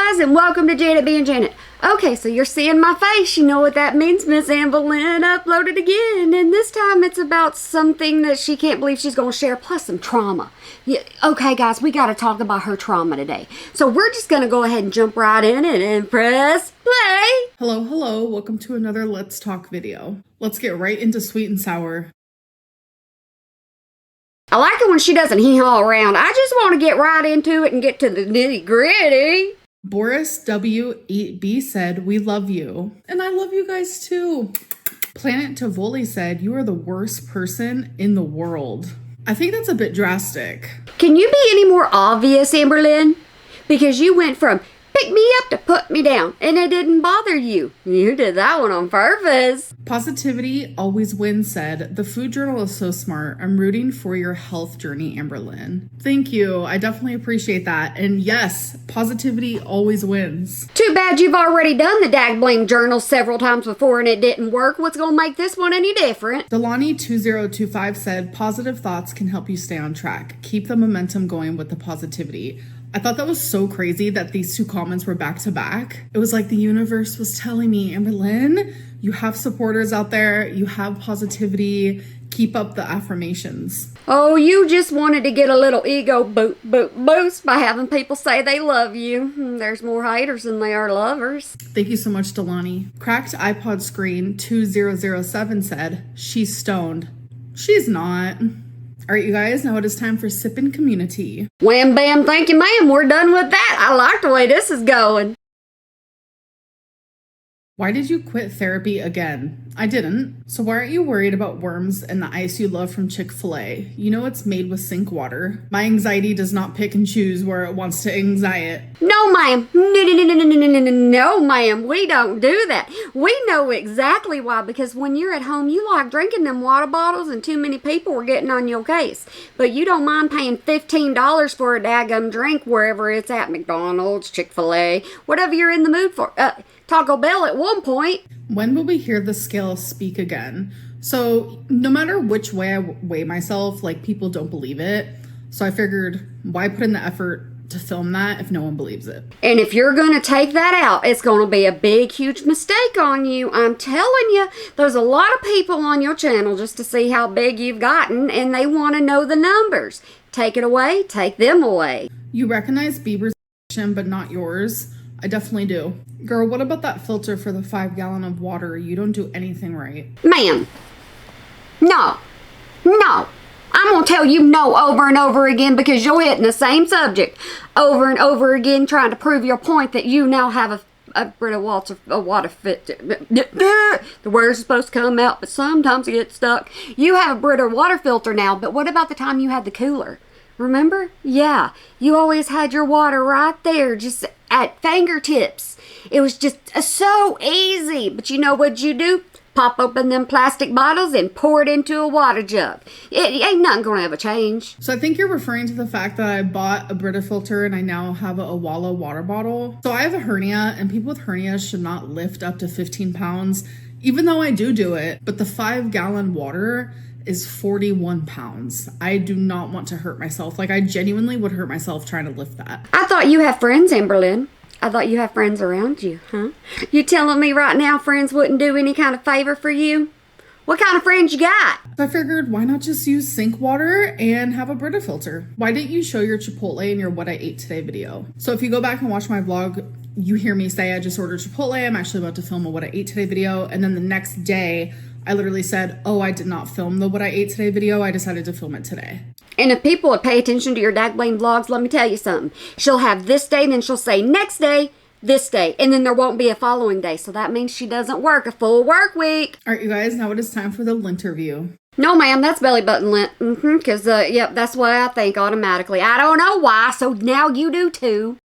guys, and welcome to Janet being Janet. Okay, so you're seeing my face. You know what that means. Miss Lynn uploaded again, and this time it's about something that she can't believe she's going to share, plus some trauma. Yeah, okay, guys, we got to talk about her trauma today. So we're just going to go ahead and jump right in and press play. Hello, welcome to another Let's Talk video. Let's get right into sweet and sour. I like it when she doesn't hee-haw around. I just want to get right into it and get to the nitty-gritty. Boris W8B said, "We love you." And I love you guys too. Planet Tivoli said, "You are the worst person in the world." I think that's a bit drastic. Can you be any more obvious, Lynn? Because you went from pick me up to put me down, and it didn't bother you. You did that one on purpose. Positivity Always Wins said, "The food journal is so smart. I'm rooting for your health journey, Lynn." Thank you. I definitely appreciate that. And yes, positivity always wins. Too bad you've already done the dag-blame journal several times before and it didn't work. What's going to make this one any different? Delani2025 said, "Positive thoughts can help you stay on track. Keep the momentum going with the positivity." I thought that was so crazy that these two comments were back to back. It was like the universe was telling me, Lynn, you have supporters out there. You have positivity. Keep up the affirmations. Oh, you just wanted to get a little ego boost by having people say they love you. There's more haters than there are lovers. Thank you so much, Delani. Cracked iPod Screen 2007 said, "She's stoned." She's not. All right, you guys, now it is time for Sippin' Community. Wham bam, thank you ma'am, we're done with that. I like the way this is going. Why did you quit therapy again? I didn't. So why aren't you worried about worms and the ice you love from Chick-fil-A? You know it's made with sink water. My anxiety does not pick and choose where it wants to anxiety. No, ma'am. No, ma'am. We don't do that. We know exactly why, because when you're at home, you like drinking them water bottles and too many people are getting on your case. But you don't mind paying $15 for a daggum drink wherever it's at, McDonald's, Chick-fil-A, whatever you're in the mood for. Taco Bell at one point. When will we hear the scale speak again? So no matter which way I weigh myself, like, people don't believe it. So I figured, why put in the effort to film that if no one believes it? And if you're going to take that out, it's going to be a big, huge mistake on you. I'm telling you, there's a lot of people on your channel just to see how big you've gotten, and they want to know the numbers. Take it away, take them away. You recognize Bieber's action, but not yours. I definitely do. Girl, what about that filter for the 5-gallon of water? You don't do anything right. Ma'am, no. I'm going to tell you no over and over again because you're hitting the same subject over and over again, trying to prove your point that you now have a water filter. The words are supposed to come out, but sometimes it gets stuck. You have a Brita water filter now, but what about the time you had the cooler? Remember? Yeah, you always had your water right there, just at fingertips. It was just so easy. But you know what you do? Pop open them plastic bottles and pour it into a water jug. It ain't nothing gonna ever change. So I think you're referring to the fact that I bought a Brita filter and I now have a Awala water bottle. So I have a hernia, and people with hernias should not lift up to 15 pounds, even though I do it. But the 5-gallon water is 41 pounds. I do not want to hurt myself. Like, I genuinely would hurt myself trying to lift that. I thought you have friends, Lynn. I thought you have friends around you, huh? You telling me right now friends wouldn't do any kind of favor for you? What kind of friends you got? I figured, why not just use sink water and have a Brita filter? Why didn't you show your Chipotle in your What I Ate Today video? So if you go back and watch my vlog, you hear me say I just ordered Chipotle. I'm actually about to film a What I Ate Today video. And then the next day, I literally said, oh, I did not film the What I Ate Today video. I decided to film it today. And if people would pay attention to your dag-blame vlogs, let me tell you something. She'll have this day, then she'll say next day, this day, and then there won't be a following day. So that means she doesn't work a full work week. All right, you guys, now it is time for the Lynn interview. No, ma'am, that's belly button lint. Because, yep, that's what I think automatically. I don't know why, so now you do too.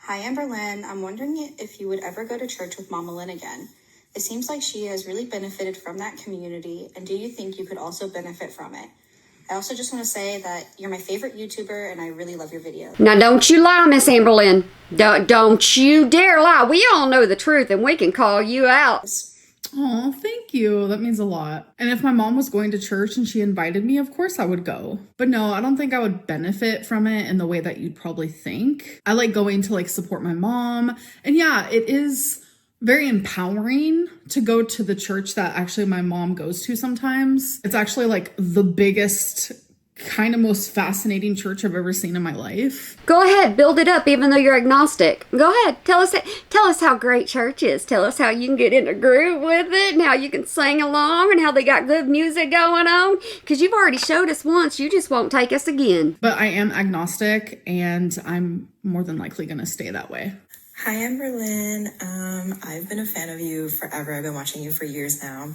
Hi, Lynn. I'm wondering if you would ever go to church with Mama Lynn again. It seems like she has really benefited from that community, and do you think you could also benefit from it? I also just want to say that you're my favorite YouTuber, and I really love your videos. Now, don't you lie, Miss Lynn. Don't you dare lie. We all know the truth, and we can call you out. Oh, thank you. That means a lot. And if my mom was going to church and she invited me, of course I would go. But no, I don't think I would benefit from it in the way that you'd probably think. I like going to like support my mom. And yeah, it is very empowering to go to the church that actually my mom goes to sometimes. It's actually like the biggest, kind of most fascinating church I've ever seen in my life. Go ahead, build it up even though you're agnostic. Go ahead, tell us how great church is. Tell us how you can get in a groove with it and how you can sing along and how they got good music going on. Because you've already showed us once, you just won't take us again. But I am agnostic and I'm more than likely going to stay that way. Hi, I'm Lynn. I've been a fan of you forever. I've been watching you for years now.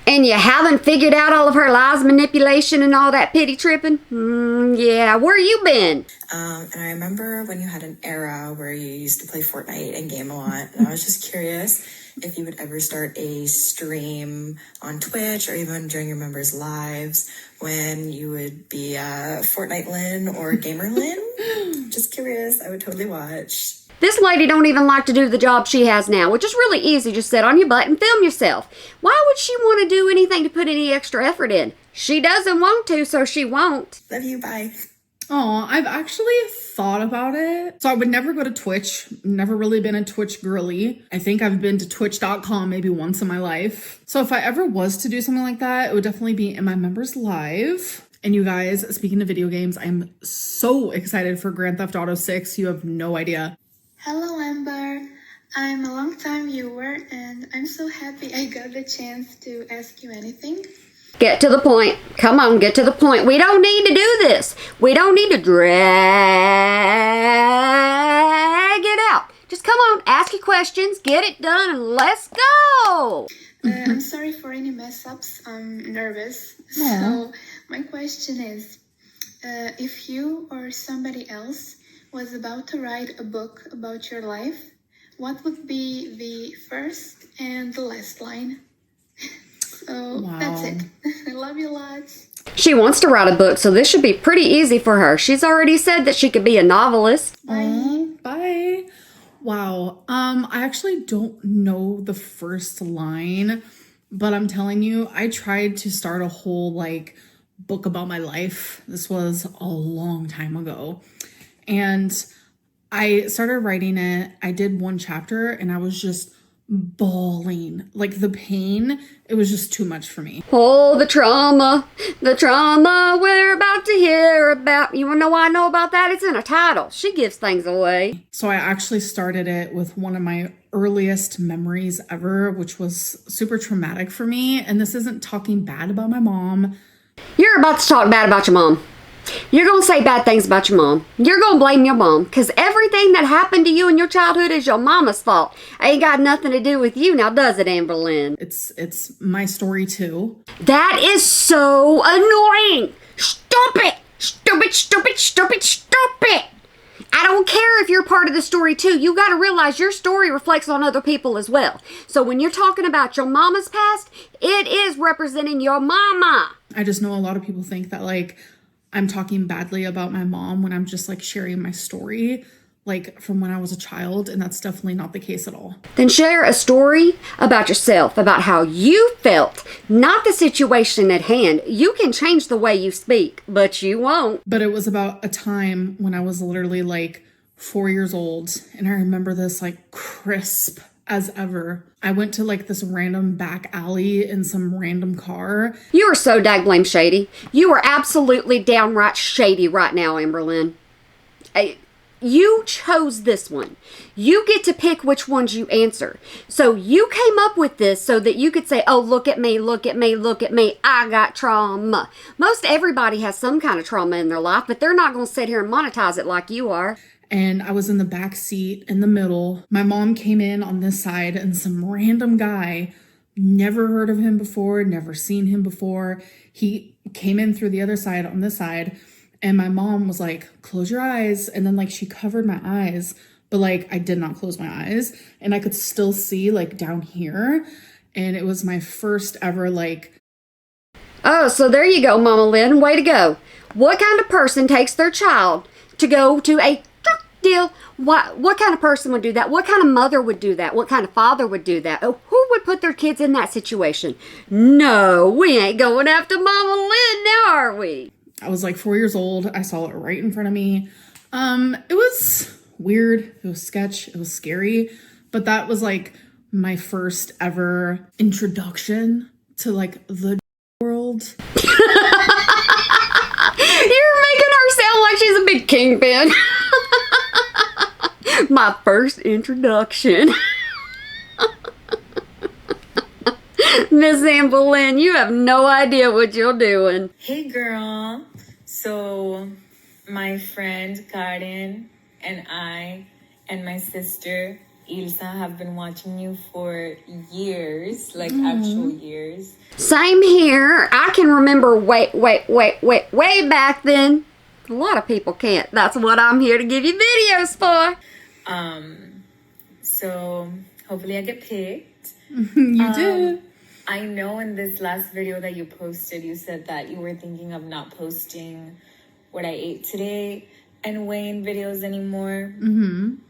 And you haven't figured out all of her lies, manipulation, and all that pity tripping? Yeah, where you been? And I remember when you had an era where you used to play Fortnite and game a lot. And I was just curious if you would ever start a stream on Twitch or even during your members' lives when you would be Fortnite Lynn or Gamer Lynn. Just curious. I would totally watch. This lady don't even like to do the job she has now, which is really easy. Just sit on your butt and film yourself. Why would she want to do anything to put any extra effort in? She doesn't want to, so she won't. Love you. Bye. Oh, I've actually thought about it. So I would never go to Twitch. Never really been a Twitch girly. I think I've been to twitch.com maybe once in my life. So if I ever was to do something like that, it would definitely be in my members live. And you guys, speaking of video games, I'm so excited for Grand Theft Auto 6. You have no idea. Hello, Amber. I'm a long-time viewer, and I'm so happy I got the chance to ask you anything. Get to the point. Come on, get to the point. We don't need to do this. We don't need to drag it out. Just come on, ask your questions, get it done, and let's go. I'm sorry for any mess-ups. I'm nervous. So my question is, if you or somebody else was about to write a book about your life, what would be the first and the last line? So That's it. I love you lots. She wants to write a book, so this should be pretty easy for her. She's already said that she could be a novelist. Bye. Bye. Wow. I actually don't know the first line, but I'm telling you, I tried to start a whole book about my life. This was a long time ago. And I started writing it. I did one chapter and I was just bawling. Like the pain, it was just too much for me. Oh, the trauma we're about to hear about. You wanna know why I know about that? It's in a title. She gives things away. So I actually started it with one of my earliest memories ever, which was super traumatic for me. And this isn't talking bad about my mom. You're about to talk bad about your mom. You're going to say bad things about your mom. You're going to blame your mom because everything that happened to you in your childhood is your mama's fault. Ain't got nothing to do with you now, does it, Amber Lynn? It's my story too. That is so annoying. Stop it. Stupid, stupid, stupid, stupid. I don't care if you're part of the story too. You got to realize your story reflects on other people as well. So when you're talking about your mama's past, it is representing your mama. I just know a lot of people think that I'm talking badly about my mom when I'm just sharing my story from when I was a child, and that's definitely not the case at all. Then share a story about yourself, about how you felt, not the situation at hand. You can change the way you speak, but you won't. But it was about a time when I was literally 4 years old, and I remember this crisp as ever. I went to this random back alley in some random car. You are so dagblame shady. You are absolutely downright shady right now, Amber Lynn. You chose this one. You get to pick which ones you answer. So you came up with this so that you could say, oh, look at me, look at me, look at me. I got trauma. Most everybody has some kind of trauma in their life, but they're not going to sit here and monetize it like you are. And I was in the back seat in the middle. My mom came in on this side and some random guy, never heard of him before, never seen him before. He came in through the other side on this side. And my mom was like, close your eyes. And then she covered my eyes, but I did not close my eyes. And I could still see down here. And it was my first ever Oh, so there you go, Mama Lynn. Way to go. What kind of person takes their child to go to a deal. What kind of person would do that? What kind of mother would do that? What kind of father would do that? Oh, who would put their kids in that situation? No, we ain't going after Mama Lynn now, are we? I was like 4 years old. I saw it right in front of me. It was weird. It was sketch. It was scary. But that was like my first ever introduction to like the world. You're making her sound like she's a big kingpin. My first introduction. Miss Anne Boleyn, you have no idea what you're doing. Hey girl, so my friend Karen and I and my sister Ilsa have been watching you for years, like actual years. Same here. I can remember way back then. A lot of people can't. That's what I'm here to give you videos for. So hopefully I get picked. You did. I know in this last video that you posted, you said that you were thinking of not posting what I ate today and weighing videos anymore.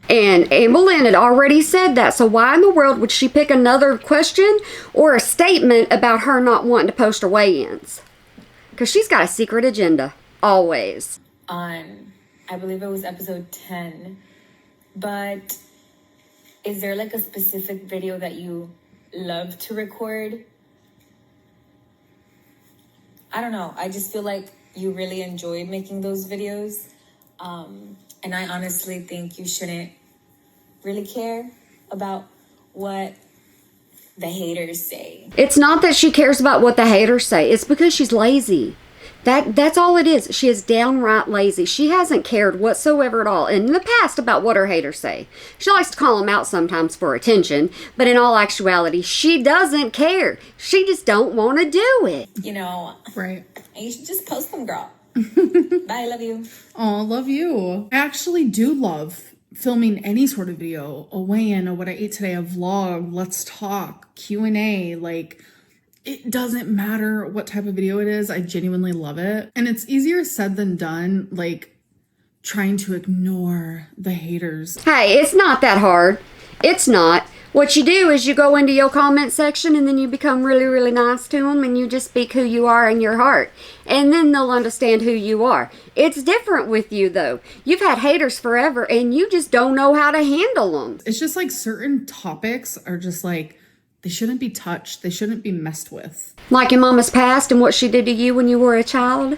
And Anne Boleyn had already said that, so why in the world would she pick another question or a statement about her not wanting to post her weigh-ins? Because she's got a secret agenda, always. On, I believe it was episode 10. But is there like a specific video that you love to record? I don't know. I just feel like you really enjoyed making those videos. And I honestly think you shouldn't really care about what the haters say. It's not that she cares about what the haters say. It's because she's lazy. That's all it is. She is downright lazy. She hasn't cared whatsoever at all in the past about what her haters say. She likes to call them out sometimes for attention, but in all actuality, she doesn't care. She just don't want to do it. You know, Right. you should just post them, girl. Bye, love you. Oh, love you. I actually do love filming any sort of video, a weigh-in, or what I ate today, a vlog, let's talk, Q&A, like... It doesn't matter what type of video it is. I genuinely love it. And it's easier said than done, like trying to ignore the haters. Hey, it's not that hard. It's not. What you do is you go into your comment section and then you become really, really nice to them and you just speak who you are in your heart. And then they'll understand who you are. It's different with you though. You've had haters forever and you just don't know how to handle them. It's just like certain topics are just like, they shouldn't be touched. They shouldn't be messed with. Like your mama's past and what she did to you when you were a child?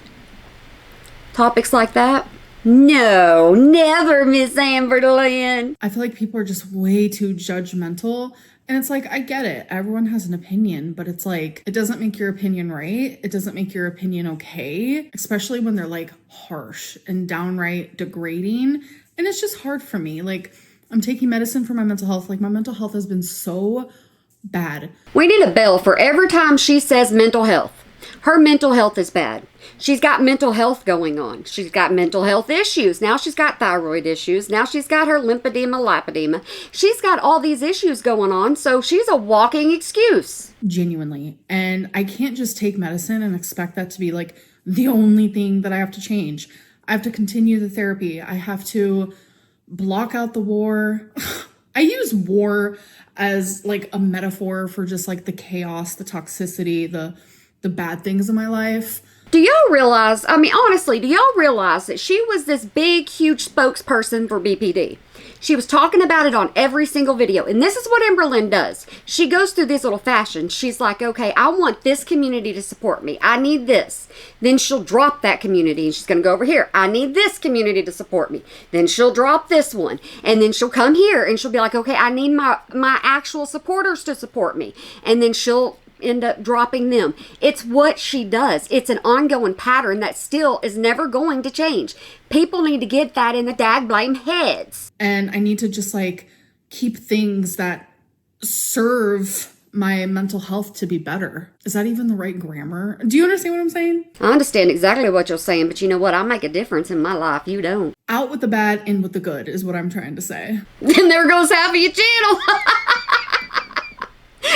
Topics like that? No, never, Miss Amber Lynn. I feel like people are just way too judgmental. And it's like, I get it. Everyone has an opinion, but it's like, it doesn't make your opinion right. It doesn't make your opinion okay, especially when they're like harsh and downright degrading. And it's just hard for me. Like, I'm taking medicine for my mental health. Like, my mental health has been so bad. We need a bell for every time she says mental health. Her mental health is bad. She's got mental health going on. She's got mental health issues. Now she's got thyroid issues. Now she's got her lymphedema, lipedema. She's got all these issues going on, so she's a walking excuse. Genuinely. And I can't just take medicine and expect that to be like the only thing that I have to change. I have to continue the therapy. I have to block out the war. I use war as like a metaphor for just like the chaos, the toxicity, the bad things in my life. Do y'all realize, I mean, honestly, do y'all realize that she was this big, huge spokesperson for BPD? She was talking about it on every single video. And this is what Amber Lynn does. She goes through these little fashions. She's like, okay, I want this community to support me. I need this. Then she'll drop that community and she's going to go over here. I need this community to support me. Then she'll drop this one. And then she'll come here and she'll be like, okay, I need my actual supporters to support me. And then she'll end up dropping them. It's what she does. It's an ongoing pattern that still is never going to change. People need to get that in the dag-blame heads. And I need to just like keep things that serve my mental health to be better. Is that even the right grammar? Do you understand what I'm saying? I understand exactly what you're saying, but you know what? I make a difference in my life. You don't. Out with the bad, in with the good is what I'm trying to say. And there goes half of your channel.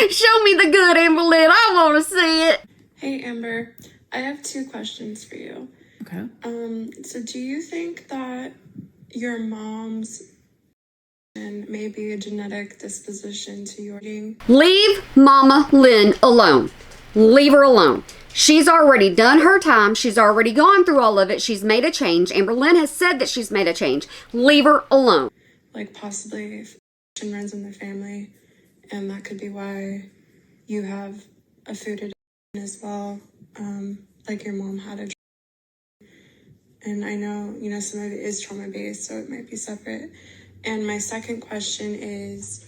Show me the good, Amber Lynn. I want to see it. Hey, Amber. I have two questions for you. Okay. So do you think that your mom's and maybe a genetic disposition to your eating. Leave Mama Lynn alone. Leave her alone. She's already done her time. She's already gone through all of it. She's made a change. Amber Lynn has said that she's made a change. Leave her alone. Like possibly if runs in the family, and that could be why you have a food addiction as well. Like your mom had a, and I know, you know, some of it is trauma-based, so it might be separate. And my second question is,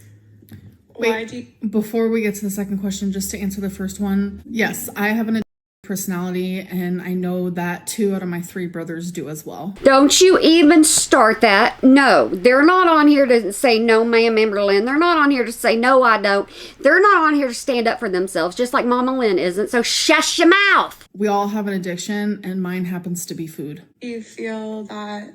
why do you... Before we get to the second question, just to answer the first one, yes, I have an personality, and I know that 2 out of my 3 brothers do as well. Don't you even start that. No, they're not on here to say no, ma'am, Amber Lynn. They're not on here to say no, I don't. They're not on here to stand up for themselves, just like Mama Lynn isn't. So shush your mouth. We all have an addiction, and mine happens to be food. Do you feel that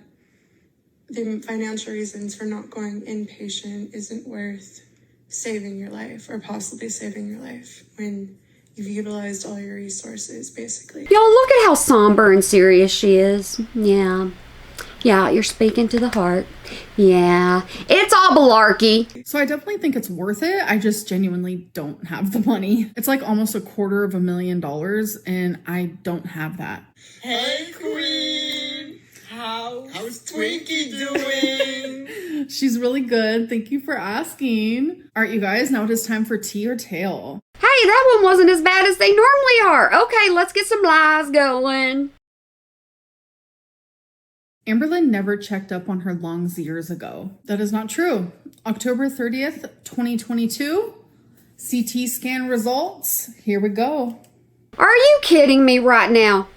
the financial reasons for not going inpatient isn't worth saving your life, or possibly saving your life, when you've utilized all your resources, basically? Y'all, look at how somber and serious she is. Yeah. Yeah, you're speaking to the heart. Yeah. It's all malarkey. So I definitely think it's worth it. I just genuinely don't have the money. It's like almost $250,000, and I don't have that. Hey, Queen! How's Twinkie doing? She's really good. Thank you for asking. All right, you guys, now it is time for tea or tail. Hey, that one wasn't as bad as they normally are. Okay, let's get some lies going. Amber Lynn never checked up on her lungs years ago. That is not true. October 30th, 2022, CT scan results. Here we go. Are you kidding me right now?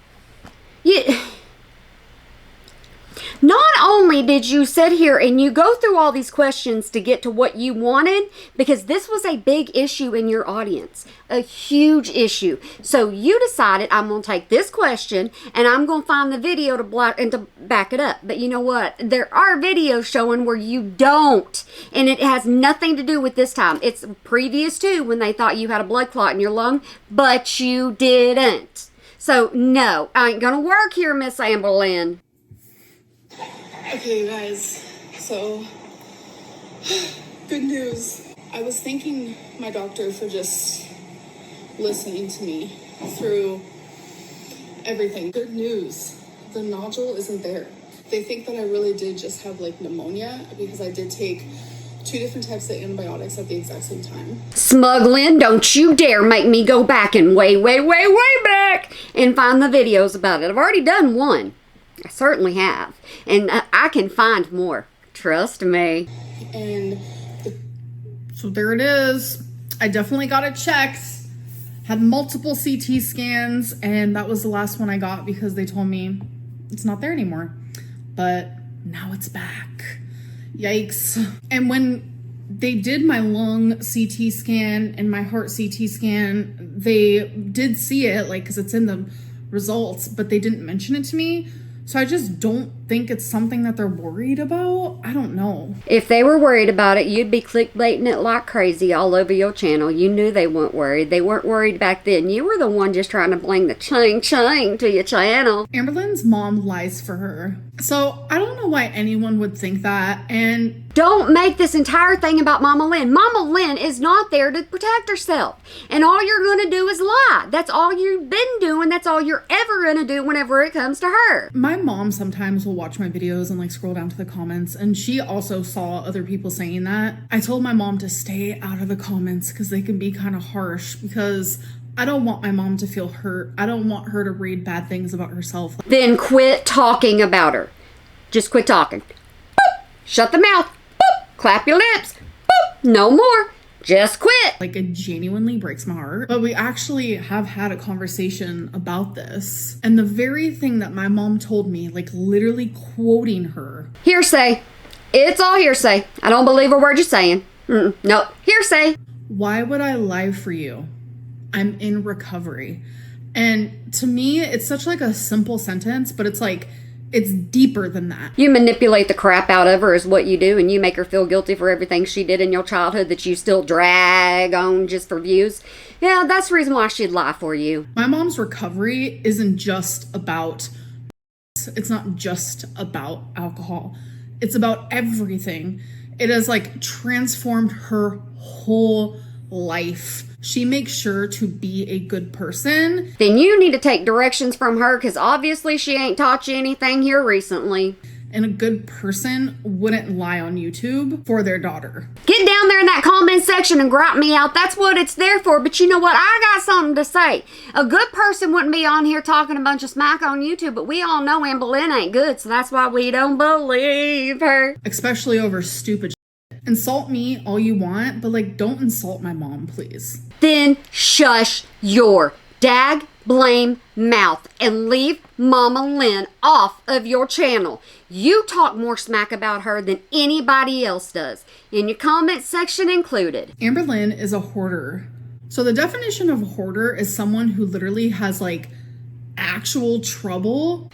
Not only did you sit here and you go through all these questions to get to what you wanted, because this was a big issue in your audience, a huge issue. So you decided, I'm going to take this question and I'm going to find the video to back it up. But you know what? There are videos showing where you don't, and it has nothing to do with this time. It's previous to when they thought you had a blood clot in your lung, but you didn't. So no, I ain't going to work here, Miss Amber Lynn. Okay, you guys, so good news. I was thanking my doctor for just listening to me through everything. Good news, the nodule isn't there. They think that I really did just have like pneumonia because I did take 2 different types of antibiotics at the exact same time. Smug Lynn, don't you dare make me go back and way back and find the videos about it. I've already done one. I certainly have. And I can find more. Trust me. And so there it is. I definitely got it checked. Had multiple CT scans, and that was the last one I got because they told me it's not there anymore. But now it's back. Yikes. And when they did my lung CT scan and my heart CT scan, they did see it, like, because it's in the results, but they didn't mention it to me. So I just don't think it's something that they're worried about. I don't know. If they were worried about it, you'd be clickbaiting it like crazy all over your channel. You knew they weren't worried. They weren't worried back then. You were the one just trying to bring the ching to your channel. Amber Lynn's mom lies for her. So I don't know why anyone would think that. And don't make this entire thing about Mama Lynn. Mama Lynn is not there to protect herself. And all you're going to do is lie. That's all you've been doing. That's all you're ever going to do whenever it comes to her. My mom sometimes will watch my videos and like scroll down to the comments. And she also saw other people saying that. I told my mom to stay out of the comments because they can be kind of harsh, because I don't want my mom to feel hurt. I don't want her to read bad things about herself. Then quit talking about her. Just quit talking. Boop. Shut the mouth. Boop. Clap your lips. Boop. No more. Just quit. Like, it genuinely breaks my heart. But we actually have had a conversation about this. And the very thing that my mom told me, like literally quoting her. Hearsay. It's all hearsay. I don't believe a word you're saying. Nope. Hearsay. Why would I lie for you? I'm in recovery. And to me, it's such like a simple sentence, but it's like, it's deeper than that. You manipulate the crap out of her is what you do, and you make her feel guilty for everything she did in your childhood that you still drag on just for views. Yeah, that's the reason why she'd lie for you. My mom's recovery isn't just about, it's not just about alcohol. It's about everything. It has like transformed her whole life. She makes sure to be a good person. Then you need to take directions from her, because obviously she ain't taught you anything here recently. And a good person wouldn't lie on YouTube for their daughter. Get down there in that comment section and gripe me out. That's what it's there for. But you know what? I got something to say. A good person wouldn't be on here talking a bunch of smack on YouTube, but we all know Amber Lynn ain't good, so that's why we don't believe her. Especially over stupid shit. Insult me all you want, but like, don't insult my mom, please. Then shush your blame mouth and leave Mama Lynn off of your channel. You talk more smack about her than anybody else does, in your comment section included. Amber Lynn is a hoarder. So the definition of a hoarder is someone who literally has like actual trouble.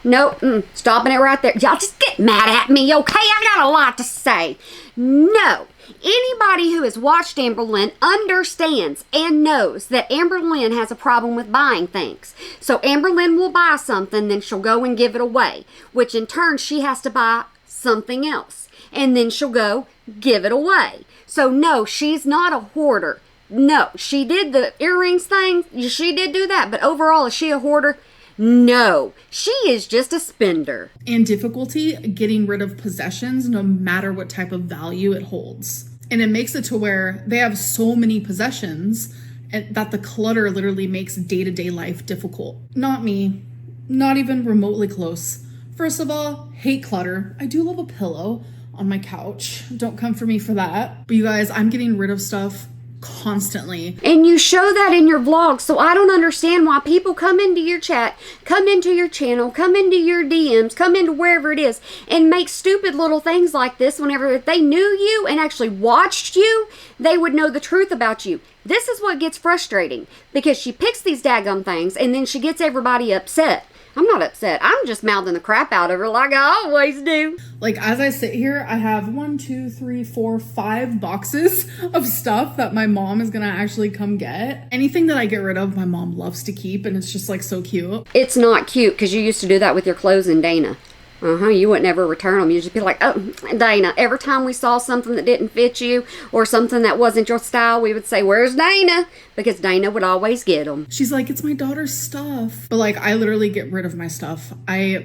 Nope, stopping it right there. Y'all just get mad at me, okay? I got a lot to say. No. Anybody who has watched Amber Lynn understands and knows that Amber Lynn has a problem with buying things. So Amber Lynn will buy something, then she'll go and give it away, which in turn she has to buy something else, and then she'll go give it away. So no, she's not a hoarder. No, she did the earrings thing. She did do that, but overall, is she a hoarder? No, she is just a spender. And difficulty getting rid of possessions no matter what type of value it holds. And it makes it to where they have so many possessions that the clutter literally makes day-to-day life difficult. Not me, not even remotely close. First of all, hate clutter. I do love a pillow on my couch. Don't come for me for that. But you guys, I'm getting rid of stuff constantly. And you show that in your vlog, so I don't understand why people come into your chat, come into your channel, come into your DMs, come into wherever it is, and make stupid little things like this whenever if they knew you and actually watched you, they would know the truth about you. This is what gets frustrating, because she picks these daggum things and then she gets everybody upset. I'm not upset. I'm just mouthing the crap out of her like I always do. Like, as I sit here, I have 1, 2, 3, 4, 5 boxes of stuff that my mom is gonna actually come get. Anything that I get rid of, my mom loves to keep, and it's just like so cute. It's not cute, because you used to do that with your clothes in Dana. You wouldn't ever return them. You'd just be like, oh, Dana. Every time we saw something that didn't fit you or something that wasn't your style, we would say, where's Dana? Because Dana would always get them. She's like, it's my daughter's stuff. But like, I literally get rid of my stuff. I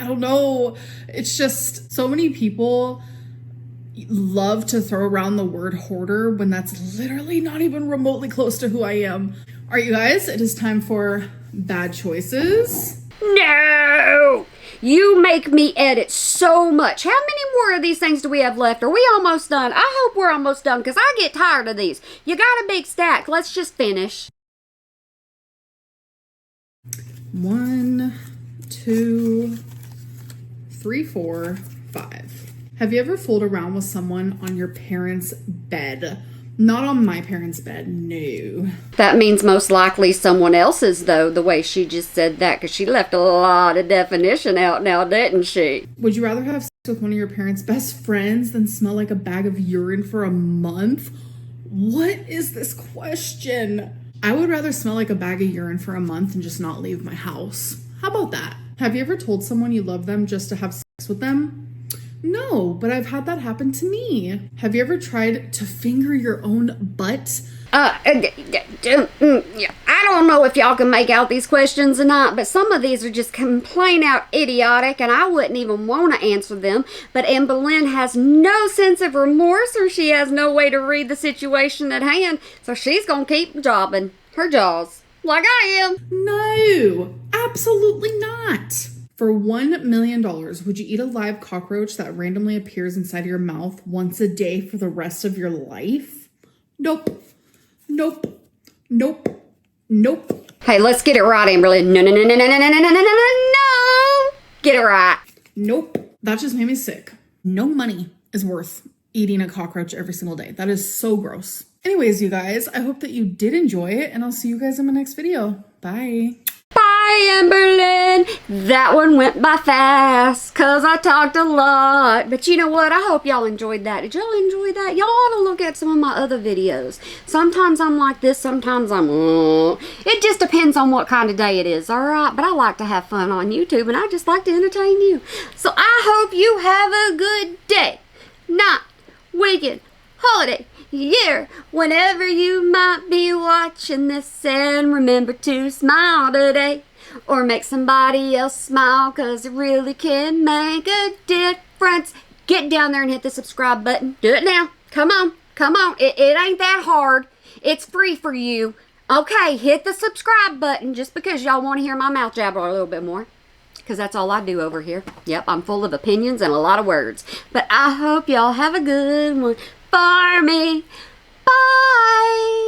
don't know. It's just so many people love to throw around the word hoarder when that's literally not even remotely close to who I am. All right, you guys, it is time for bad choices. No! You make me edit so much. How many more of these things do we have left? Are we almost done? I hope we're almost done, because I get tired of these. You got a big stack. Let's just finish. 1, 2, 3, 4, 5. Have you ever fooled around with someone on your parents' bed? Not on my parents' bed, no. That means most likely someone else's, though, the way she just said that, because she left a lot of definition out now, didn't she? Would you rather have sex with one of your parents' best friends than smell like a bag of urine for a month? What is this question? I would rather smell like a bag of urine for a month and just not leave my house. How about that? Have you ever told someone you love them just to have sex with them? No, but I've had that happen to me. Have you ever tried to finger your own butt? I don't know if y'all can make out these questions or not, but some of these are just plain out idiotic, and I wouldn't even want to answer them. But Amber Lynn has no sense of remorse, or she has no way to read the situation at hand, so she's gonna keep jobbing her jaws like I am. No, absolutely not. For $1 million, would you eat a live cockroach that randomly appears inside your mouth once a day for the rest of your life? Nope. Nope. Nope. Nope. Hey, let's get it right, Amber Lynn. No. Get it right. Nope. That just made me sick. No money is worth eating a cockroach every single day. That is so gross. Anyways, you guys, I hope that you did enjoy it, and I'll see you guys in my next video. Bye. Bye. Sorry, Amberlynn. That one went by fast because I talked a lot. But you know what? I hope y'all enjoyed that. Did y'all enjoy that? Y'all ought to look at some of my other videos. Sometimes I'm like this. Sometimes I'm... It just depends on what kind of day it is, all right? But I like to have fun on YouTube, and I just like to entertain you. So I hope you have a good day, night, weekend, holiday, year, whenever you might be watching this, and remember to smile today or make somebody else smile, because it really can make a difference. Get down there and hit the subscribe button. Do it now. Come on. It ain't that hard. It's free for you. Okay, hit the subscribe button just because y'all want to hear my mouth jabber a little bit more, because that's all I do over here. Yep, I'm full of opinions and a lot of words. But I hope y'all have a good one for me. Bye.